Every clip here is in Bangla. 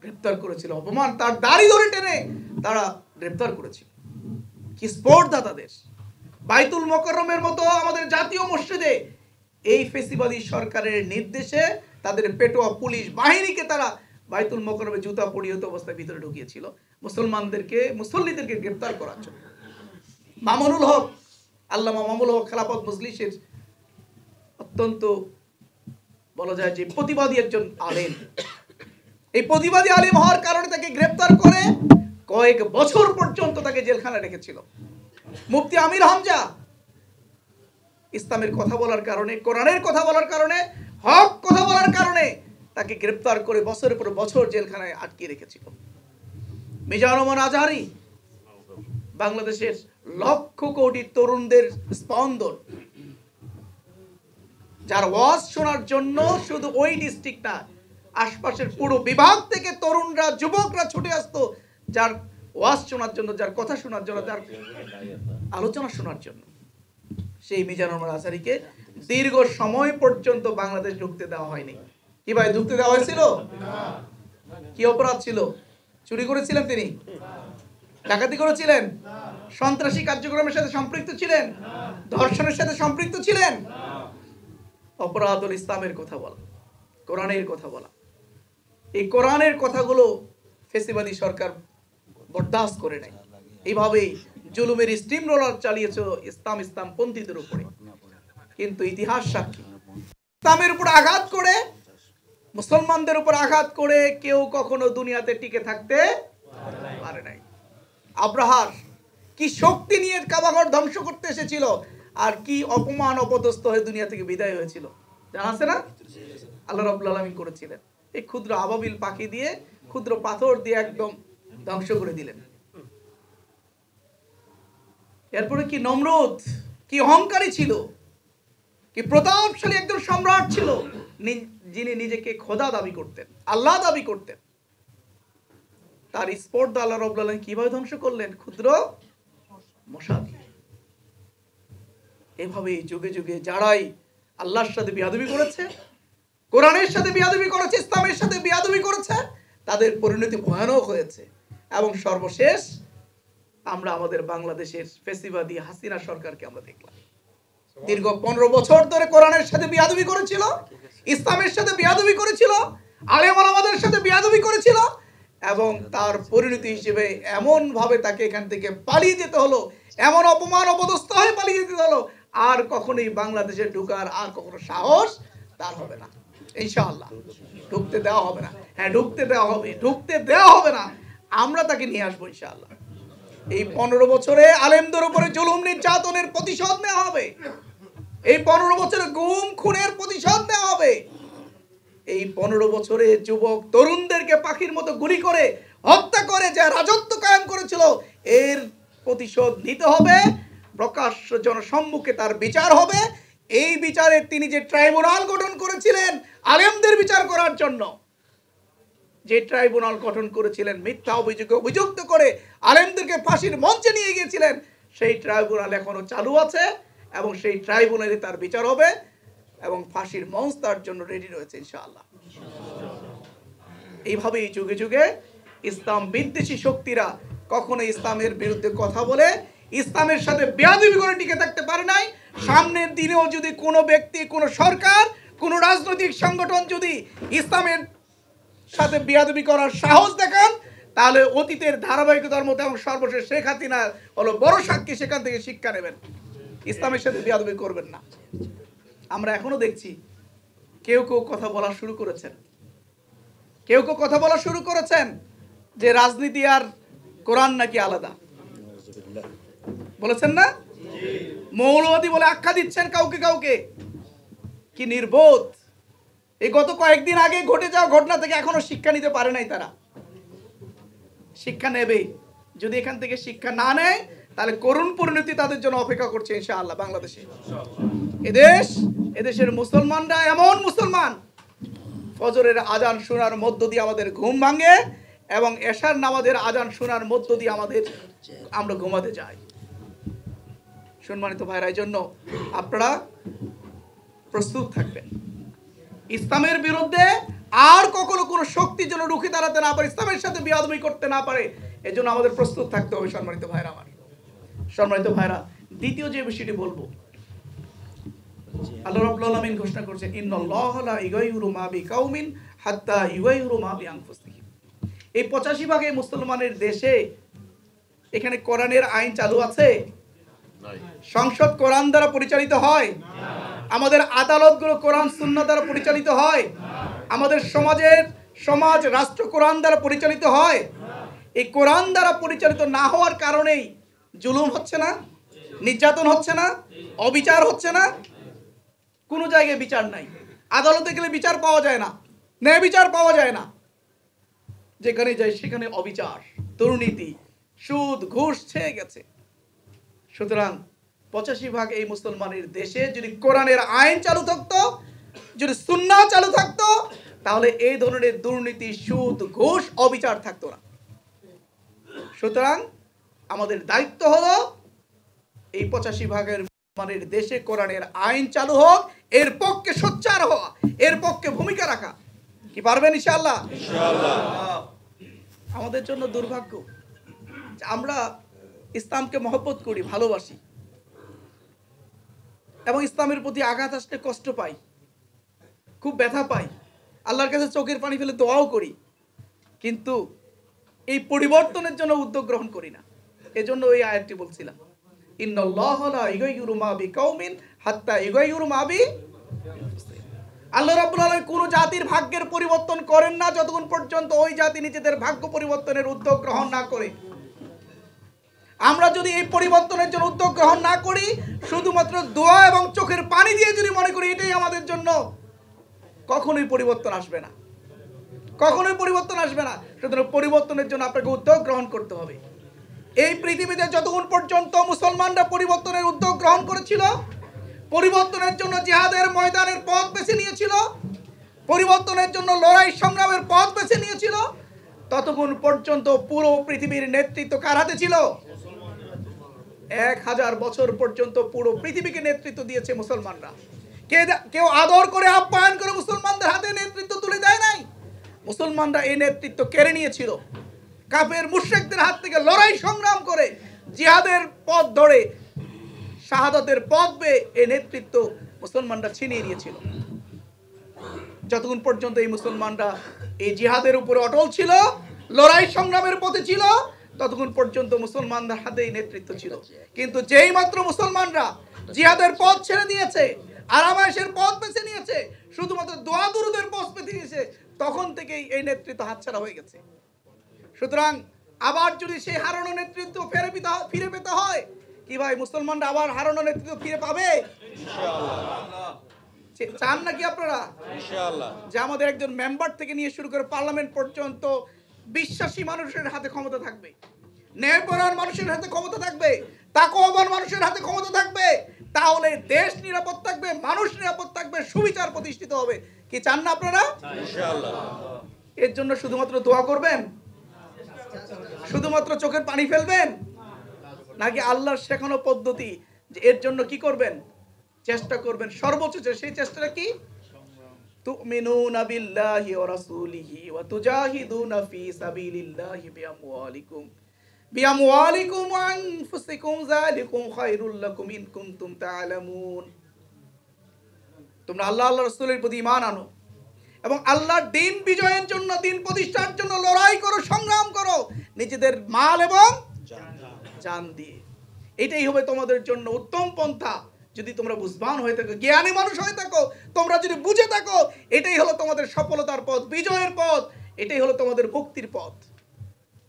গ্রেপ্তার করেছিল, অপমান, তার দাড়ি ধরে টেনে তারা গ্রেপ্তার করেছিল। কি স্পর্ধা তাদের! বাইতুল মোকাররমের মতো আমাদের জাতীয় মসজিদে এই ফেসিবাদী সরকারের নির্দেশে তাদের পেটোয়া পুলিশ বাহিনীকে তারা বাইতুল মোকাররমে জুতা পরিহিত অবস্থায় ভিতরে ঢুকিয়েছিল মুসল্লিদেরকে গ্রেপ্তার করার জন্য। মামুনুল হক, আল্লামা মামুনুল হক খেলাফত মজলিসের অত্যন্ত বলা যায় যে প্রতিবাদী একজন আলেম। এই প্রতিবাদী আলেম হওয়ার কারণে তাকে গ্রেপ্তার করে কয়েক বছর পর্যন্ত তাকে জেলখানায় রেখেছিল। মুফতি আমির হামজা ইসলামের কথা বলার কারণে, কোরআনের কথা বলার কারণে, হক কথা বলার কারণে তাকে গ্রেপ্তার করে বছরের পর বছর জেলখানায় আটকে রেখেছিল। মিজানুর রহমান আজহারি, বাংলাদেশের লক্ষ কোটি তরুণদের স্পন্দন, যার ওয়াজ শোনার জন্য শুধু ওই ডিস্ট্রিক্ট না, আশপাশের পুরো বিভাগ থেকে তরুণরা, যুবকরা ছুটে আসতো যার ওয়াজ শোনার জন্য, যার কথা শোনার জন্য, যার আলোচনা শোনার জন্য। সেই মিজানুর রহমান আজহারিকে দীর্ঘ সময় পর্যন্ত বাংলাদেশ ঢুকতে দেওয়া হয়নি। কি ভাই, ঢুকতে দেওয়া হয়েছিল? কি অপরাধ ছিল? চুরি করেছিলেন তিনি? ডাকাতি করেছিলেন? সন্ত্রাসী কার্যক্রমের সাথে সম্পৃক্ত ছিলেন? ধর্ষণের সাথে সম্পৃক্ত ছিলেন? অপরাধ হল ইসলামের কথা বলা, কোরআনের কথা বলা। এই কোরআনের কথাগুলো ফেসিবাদী সরকার বরদাস্ত করে নাই। এইভাবেই জুলুমের স্টিম রোলার চালিয়েছে ইসলাম পন্থীদের উপরে। কিন্তু ইতিহাস সাক্ষী, ইসলামের উপর আঘাত করে, মুসলমানদের উপর আঘাত করে কেউ কখনো দুনিয়াতে টিকে থাকতে পারে নাই। আব্রাহার কি শক্তি নিয়ে কাবাঘর ধ্বংস করতে এসেছিল, আর কি অপমান অপদস্থ হয়ে দুনিয়া থেকে বিদায় হয়েছিল জানা আছে না? আল্লাহ রাব্বুল আলামিন করেছিলেন। এই ক্ষুদ্র আবাবিল পাখি দিয়ে, ক্ষুদ্র পাথর দিয়ে একদম ধ্বংস করে দিলেন। এরপরে কি নমরুদ, কি অহংকারী ছিল, কি প্রতাপশালী একজন সম্রাট ছিল, যিনি নিজেকে খোদা দাবি করতেন, আল্লাহ দাবি করতেন। তার স্পর্ধা আল্লাহ রাব্বুল আলামিন কিভাবে ধ্বংস করলেন? ক্ষুদ্র মশা দিয়ে। এভাবেই যুগে যুগে যারাই আল্লাহর সাথে বিয়াদবি করেছে, কোরআনের সাথে বিয়াদবি করেছে, ইসলামের সাথে বিয়াদবি করেছে, তাদের পরিণতি ভয়ানক হয়েছে। এবং সর্বশেষ আমরা আমাদের বাংলাদেশের ফেসিবাদী হাসিনা সরকারকে আমরা দেখলাম। দীর্ঘ 15 বছর ধরে কোরআনের সাথে বিয়াদবি করেছিল, ইসলামের সাথে বিয়াদবি করেছিল, আলেম ওলামাদের সাথে বিয়াদবি করেছিল, এবং তার পরিণতি হিসেবে এমন ভাবে তাকে এখান থেকে পালিয়ে যেতে হলো, এমন অপমান অপদস্থ হয়ে পালিয়ে যেতে হলো, আর কখনোই বাংলাদেশে ঢুকার আর কখনো সাহস তার হবে না। ইনশাআল্লাহ ঢুকতে দেওয়া হবে না। হ্যাঁ, ঢুকতে দেওয়া হবে, ঢুকতে দেওয়া হবে না, আমরা তাকে নিয়ে আসবো ইনশাআল্লাহ। এই 15 বছরে আলেমদের উপরে জুলুম নির্যাতনের প্রতিশোধ নেওয়া হবে। এই 15 বছরে গুম খুনের প্রতিশোধ নেওয়া হবে। এই 15 বছরে যুবক তরুণদেরকে পাখির মতো গুলি করে হত্যা করে যে রাজত্ব কায়েম করেছিল, এর প্রতিশোধ নিতে হবে। প্রকাশ্য জনসম্মুখে তার বিচার হবে। এই বিচারে তিনি যে ট্রাইব্যুনাল গঠন করেছিলেন আলেমদের বিচার করার জন্য, যে ট্রাইব্যুনাল গঠন করেছিলেন মিথ্যা অভিযোগে অভিযুক্ত করে আলেমদেরকে ফাঁসির মঞ্চে নিয়ে গিয়েছিলেন, সেই ট্রাইব্যুনাল এখনো চালু আছে এবং সেই ট্রাইব্যুনালে তার বিচার হবে এবং ফাঁসির মঞ্চ তার জন্য রেডি রয়েছে ইনশাআল্লাহ। এইভাবেই যুগে যুগে ইসলাম বিদ্বেষী শক্তিরা কখনো ইসলামের বিরুদ্ধে কথা বলে ইসলামের সাথে বেয়াদবি করে টিকে থাকতে পারে নাই। সামনের দিনেও যদি কোনো ব্যক্তি, কোনো সরকার, কোনো রাজনৈতিক সংগঠন যদি ইসলামের সাথে বেয়াদবি করার সাহস দেখান, তাহলে অতীতের ধারাবাহিকতার মতো এবং সর্বশেষ শেখ হাসিনা হলো বড় সাক্ষী, সেখান থেকে শিক্ষা নেবেন, ইসলামের সাথে বেয়াদবি করবেন না। আমরা এখনো দেখছি কেউ কেউ কথা বলা শুরু করেছেন, কেউ কেউ কথা বলা শুরু করেছেন যে রাজনীতি আর কোরআন নাকি আলাদা। বলেছেন না? মৌলবাদী বলে আখ্যা দিচ্ছেন কাউকে কাউকে। কি নির্বোধ! এই গত কয়েকদিন আগে ঘটে যাওয়া ঘটনা থেকে এখনো শিক্ষা নিতে পারে নাই তারা। শিক্ষা নেবে। যদি এখান থেকে শিক্ষা না নেয় তাহলে করুণ পরিণতি তাদের জন্য অপেক্ষা করছে ইনশাআল্লাহ বাংলাদেশে। এদেশের মুসলমানরা এমন মুসলমান, ফজরের আজান শোনার মধ্য দিয়ে আমাদের ঘুম ভাঙে এবং এশার নামাজের আজান শোনার মধ্য দিয়ে আমরা ঘুমাতে যাই। সম্মানিত ভাইরা, এই জন্য আপনারা প্রস্তুত থাকবেন। ইসলামের বিরুদ্ধে আর কখনো কোনো শক্তি যেন রুখে দাঁড়াতে না পারে, ইসলামের সাথে বেয়াদবি করতে না পারে, এজন্য আমাদের প্রস্তুত থাকতে হবে। সম্মানিত ভাইরা আমার, সম্মানিত ভাইরা, দ্বিতীয় যে বিষয়টি বলবো, আল্লাহ রাব্বুল আলামিন ঘোষণা করেছেন ইন্নাল্লাহা লা ইউগাইয়িরু মা বিকাউমিন হাত্তা ইউগাইয়িরু মা বিআনফুসিহিম। এই 85 ভাগে মুসলমানের দেশে এখানে কোরআনের আইন চালু আছে? সংসদ কোরআন দ্বারা পরিচালিত হয়? আমাদের আদালতগুলো কোরআন সুন্নাহ দ্বারা পরিচালিত হয়? আমাদের সমাজ রাষ্ট্র কোরআন দ্বারা পরিচালিত হয়? এই কোরআন দ্বারা পরিচালিত না হওয়ার কারণেই জুলুম হচ্ছে না, নির্যাতন হচ্ছে না, অবিচার হচ্ছে না। কোনো জায়গায় বিচার নাই, আদালতে গেলে বিচার পাওয়া যায় না, ন্যায় বিচার পাওয়া যায় না, যেখানে যাই সেখানে অবিচার, দুর্নীতি, সুদ, ঘুষ ছেয়ে গেছে। সুতরাং 85 ভাগ এই মুসলমানের দেশে যদি কোরআনের আইন চালু থাকতো, যদি সুন্নাহ চালু থাকতো, তাহলে এই ধরনের দুর্নীতি, সুদ, ঘুষ, অবিচার থাকতো না। সুতরাং আমাদের দায়িত্ব হলো এই 85 ভাগের মুসলমানের দেশে কোরআনের আইন চালু হোক, এর পক্ষে সোচ্চার হওয়া, এর পক্ষে ভূমিকা রাখা। কি পারবেন ইনশাআল্লাহ? ইনশাআল্লাহ। আমাদের জন্য দুর্ভাগ্য, আমরা ইসলামকে মহব্বত করি, ভালোবাসি, এবং ইসলামের প্রতি আঘাত আসলে কষ্ট পাই, খুব ব্যথা পাই, আল্লাহর কাছে চোখের পানি ফেলে দোয়াও করি, কিন্তু এই পরিবর্তনের জন্য উদ্যোগ গ্রহণ করি না। এজন্য ওই আয়াতটি বলছিলাম, ইন্নাল্লাহা লা ইউগাইয়িরু মা বিকাউমিন হাত্তা ইউগাইয়িরু মা বিআনফুসিহিম। আল্লাহ রাব্বুল আলামিন কোন জাতির ভাগ্যের পরিবর্তন করেন না যতক্ষণ পর্যন্ত ওই জাতি নিজেদের ভাগ্য পরিবর্তনের উদ্যোগ গ্রহণ না করে। আমরা যদি এই পরিবর্তনের জন্য উদ্যোগ গ্রহণ না করি, শুধুমাত্র দোয়া এবং চোখের পানি দিয়ে যদি মনে করি এটাই আমাদের জন্য, কখনোই পরিবর্তন আসবে না, কখনোই পরিবর্তন আসবে না। সুতরাং পরিবর্তনের জন্য আপনাকে উদ্যোগ গ্রহণ করতে হবে। এই পৃথিবীতে যতক্ষণ পর্যন্ত মুসলমানরা পরিবর্তনের উদ্যোগ গ্রহণ করেছিল, পরিবর্তনের জন্য জিহাদের ময়দানের পথ বেছে নিয়েছিল, পরিবর্তনের জন্য লড়াই সংগ্রামের পথ বেছে নিয়েছিল, ততক্ষণ পর্যন্ত পুরো পৃথিবীর নেতৃত্ব কার হাতে ছিল? 1000 বছর পর্যন্ত পুরো পৃথিবীকে নেতৃত্ব দিয়েছে মুসলমানরা। কেউ আদর করে আপ্যায়ন করে মুসলমানদের হাতে নেতৃত্ব তুলে দেয় নাই, মুসলমানরা এই নেতৃত্ব কেড়ে নিয়েছিল। কাফের মুশরিকদের হাত থেকে লড়াই সংগ্রাম করে জিহাদের পথ ধরে শাহাদাতের পথ পেয়ে এই নেতৃত্ব মুসলমানরা ছিনিয়ে নিয়েছিল। যতক্ষণ পর্যন্ত এই মুসলমানরা এই জিহাদের উপরে অটল ছিল, লড়াই সংগ্রামের পথে ছিল, ততক্ষণ পর্যন্ত মুসলমানদের হাতে এই নেতৃত্ব ছিল। কিন্তু যেই মাত্র মুসলমানরা জিহাদের পথ ছেড়ে দিয়েছে, আরামায়েশের পথ বেছে নিয়েছে, শুধুমাত্র দোয়া দুরুদের পথ বেছে নিয়েছে, তখন থেকেই এই নেতৃত্ব হাতছাড়া হয়ে গেছে। সুতরাং আবার যদি সেই হারানো নেতৃত্ব ফিরে পেতে হয়, কি ভাই মুসলমানরা আবার হারানো নেতৃত্ব ফিরে পাবে? ইনশাআল্লাহ। চান নাকি আপনারা? ইনশাআল্লাহ। যে আমাদের একজন মেম্বার থেকে নিয়ে শুরু করে পার্লামেন্ট পর্যন্ত বিশ্বাসী মানুষের হাতে ক্ষমতা থাকবে, ন্যায়পরায়ণ মানুষের হাতে ক্ষমতা থাকবে, তাকওয়াবান মানুষের হাতে ক্ষমতা থাকবে, তাহলে দেশ নিরাপদ থাকবে, মানুষ নিরাপদ থাকবে, সুবিচার প্রতিষ্ঠিত হবে। কি চান না আপনারা? ইনশাআল্লাহ। এর জন্য শুধুমাত্র দোয়া করবেন, শুধুমাত্র চোখের পানি ফেলবেন, নাকি আল্লাহর শেখানো পদ্ধতি যে এর জন্য কি করবেন? চেষ্টা করবেন সর্বোচ্চ। সেই চেষ্টাটা কি? তুমিনুনা বিল্লাহি ওয়া রাসূলিহি ওয়া তুজাহিদুনা ফি সাবিলিল্লাহি বিআমওয়ালিকুম ওয়া আনফুসিকুম যালিকুম খায়রুল লাকুম ইন কুনতুম তা'লামুন। তোমরা আল্লাহর রাসূলের প্রতি ঈমান আনো এবং আল্লাহর দ্বীন বিজয়ের জন্য, দ্বীন প্রতিষ্ঠার জন্য লড়াই করো, সংগ্রাম করো, নিজেদের মাল এবং জান দিয়ে। এটাই হবে তোমাদের জন্য উত্তম পন্থা। যদি তোমরা বুঝবান হয়ে থাকো, জ্ঞানী মানুষ হয়ে থাকো, তোমরা যদি বুঝে থাকো, এটাই হলো তোমাদের সফলতার পথ, বিজয়ের পথ, এটাই হলো তোমাদের মুক্তির পথ।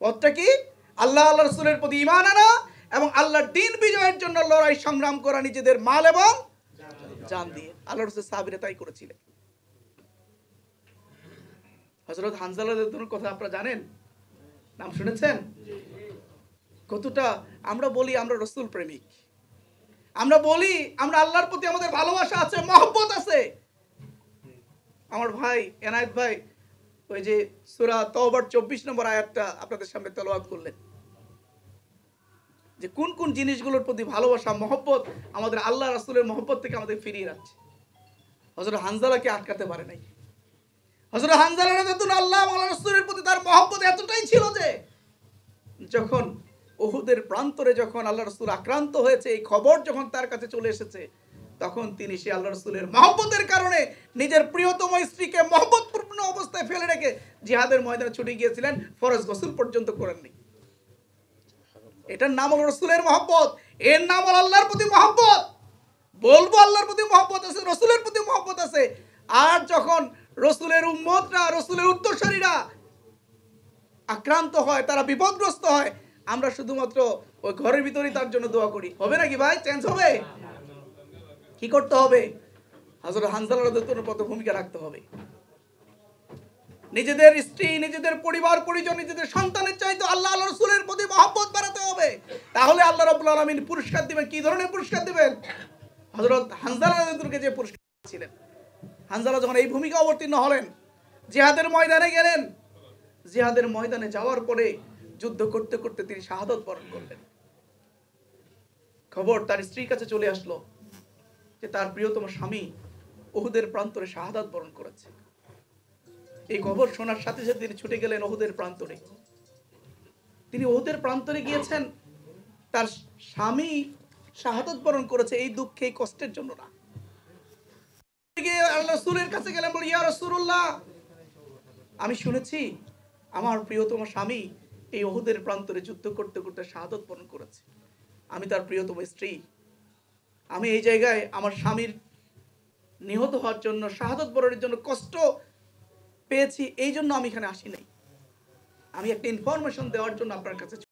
পথটা কি? আল্লাহ রাসূলের প্রতি ঈমান আনা এবং আল্লাহর দ্বীন বিজয়ের জন্য লড়াই সংগ্রাম করা, নিজেদের মাল এবং জান দিয়ে। আল্লাহ রাসূল সাহাবীরা তাই করেছিলেন। হযরত হানজালা রাদিয়াল্লাহু কথা আপনারা জানেন, নাম শুনেছেন? কতটা আমরা বলি আমরা রাসূল প্রেমিক, আমরা বলি আমরা আল্লাহর প্রতি আমাদের ভালোবাসা আছে, মহব্বত আছে। আমার ভাই এনায়েত ভাই ওই যে সূরা তাওবার 24 নম্বর আয়াতটা আপনাদের সামনে তেলাওয়াত করলেন, যে কোন কোন জিনিসগুলোর প্রতি ভালোবাসা, মহব্বত আমাদের আল্লাহ রাসূলের মহব্বত থেকে আমাদের ফিরিয়ে রাখছে। হযরত হানজালাকে আটকাতে পারে নাই। হযরত হানজালা রাদিয়াল্লাহু আল্লাহ ওয়া রাসূলের প্রতি তার মহব্বত এতটাই ছিল যে যখন উহুদের প্রান্তরে যখন আল্লাহ রাসূল আক্রান্ত হয়েছে এই খবর যখন তার কাছে চলে এসেছে তখন তিনি সে আল্লাহ রাসূলের মহব্বতের কারণে নিজের প্রিয়তম স্ত্রীকে মহব্বতপূর্ণ অবস্থায় ফেলে রেখে জিহাদের ময়দানে ছুটে গিয়েছিলেন, ফরজ গোসল পর্যন্ত করেননি। এটার নাম হলো রাসূলের মহব্বত, এর নাম হলো আল্লাহর প্রতি মহব্বত। বলবো আল্লাহর প্রতি মহব্বত আছে, রাসূলের প্রতি মহব্বত আছে। আর যখন রাসূলের উম্মতরা, রাসূলের উত্তরসূরিরা আক্রান্ত হয়, তারা বিপদগ্রস্ত হয়, আমরা শুধুমাত্র ওই ঘরের ভিতরেই তার জন্য দোয়া করি। হবে নাকি ভাই? চেঞ্জ হবে? কি করতে হবে? হযরত হানজালা রাদিয়াল্লাহু আনহুর মতো ভূমিকা রাখতে হবে। নিজেদের স্ত্রী, নিজেদের পরিবার পরিজন, নিজেদের সন্তানের চাইতে আল্লাহ আল্লাহ রাসূলের প্রতি মহব্বত বাড়াতে হবে। তাহলে আল্লাহ রাব্বুল আলামিন পুরস্কার দিবেন। কি ধরনের পুরস্কার দিবেন? হযরত হানজালা রাদিয়াল্লাহু আনহুকে যে পুরস্কার ছিলেন, হানজালা যখন এই ভূমিকা অবতীর্ণ হলেন, জিহাদের ময়দানে গেলেন, জিহাদের ময়দানে যাওয়ার পরে যুদ্ধ করতে করতে তিনি শাহাদাত বরণ করলেন। খবর তার স্ত্রীর কাছে চলে আসলো যে তার প্রিয়তম স্বামী উহুদের প্রান্তরে শাহাদাত বরণ করেছে। এই খবর শোনার সাথে সাথে তিনি ছুটে গেলেন উহুদের প্রান্তরে। তিনি উহুদের প্রান্তরে গিয়েছেন তার স্বামী শাহাদাত বরণ করেছে এই দুঃখে, এই কষ্টের জন্য না। আল্লাহ রাসূলের কাছে গেলেন, বলি ইয়া রাসূলুল্লাহ, আমি শুনেছি আমার প্রিয়তম স্বামী এই উহুদের প্রান্তরে যুদ্ধ করতে করতে শাহাদাত বরণ করেছে। আমি তার প্রিয়তম স্ত্রী, আমি এই জায়গায় আমার স্বামীর নিহত হওয়ার জন্য, শাহাদাত বরণের জন্য কষ্ট পেয়েছি, এই জন্য আমি এখানে আসি নাই। আমি একটা ইনফরমেশন দেওয়ার জন্য আপনার কাছে